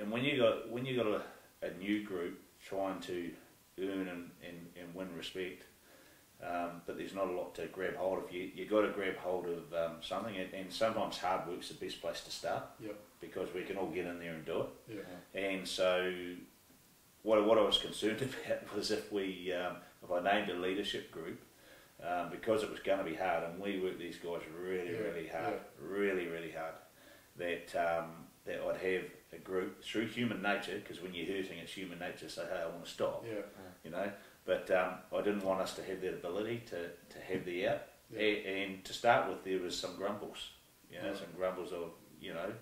and when you got a new group trying to earn and win respect, but there's not a lot to grab hold of. You got to grab hold of something, and sometimes hard work's the best place to start. Yep. Because we can all get in there and do it. Yeah. And so, what I was concerned about was if I named a leadership group, because it was going to be hard, and we worked these guys really hard, really hard. That I'd have a group through human nature, because when you're hurting, it's human nature to say, hey, I want to stop. Yeah. You know. But I didn't want us to have that ability to have the out. Yeah. And to start with, there was some grumbles. You know, some grumbles of, you know.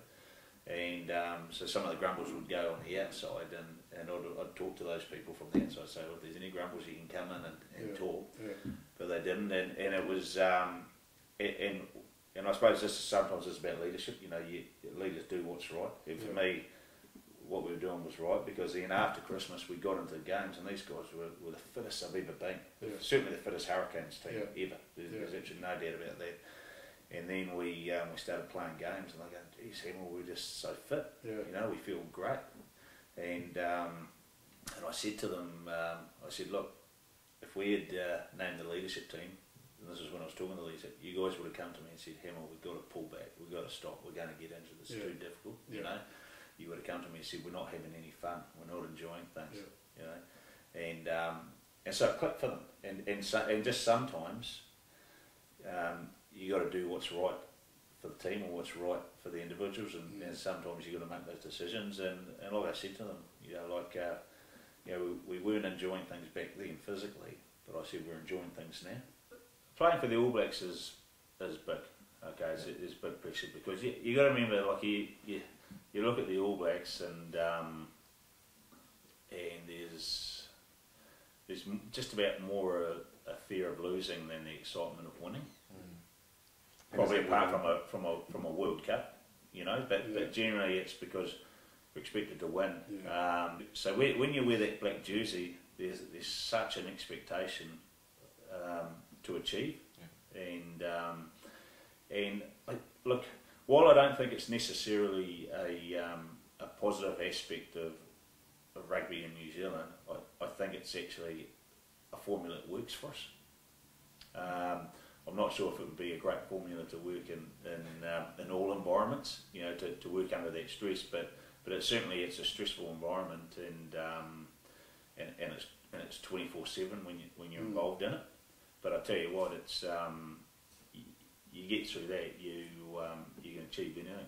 And so some of the grumbles would go on the outside, and I'd talk to those people from the outside, say, well, if there's any grumbles, you can come in and talk. Yeah. But they didn't, and it was, and I suppose this is sometimes it's about leadership. You know, leaders do what's right. And for me, what we were doing was right, because then after Christmas we got into the games, and these guys were the fittest I've ever been. Yeah. Certainly the fittest Hurricanes team ever. There's actually no doubt about that. And then we started playing games, and they go, geez, Hamill, we're just so fit. Yeah. You know, we feel great. And I said to them, I said, look, if we had named the leadership team, and this is when I was talking to the leadership, you guys would have come to me and said, Hamill, we've got to pull back, we've got to stop, we're going to get into this, it's too difficult, you know. You would have come to me and said, we're not having any fun, we're not enjoying things, you know. And so it clicked for them. And just sometimes, you got to do what's right for the team or what's right for the individuals, and sometimes you got to make those decisions. And like I said to them, you know, like you know, we weren't enjoying things back then physically, but I said we're enjoying things now. Playing for the All Blacks is big, okay, is big pressure, because you got to remember, like you look at the All Blacks, and there's just about more a fear of losing than the excitement of winning. Probably apart from a World Cup, you know, but generally it's because we're expected to win. Yeah. So when you wear that black jersey, there's such an expectation to achieve, and look, while I don't think it's necessarily a positive aspect of rugby in New Zealand, I think it's actually a formula that works for us. I'm not sure if it would be a great formula to work in all environments, you know, to work under that stress, but it's a stressful environment, and it's 24/7 when you're involved in it. But I tell you what, it's you get through that, you can achieve anything.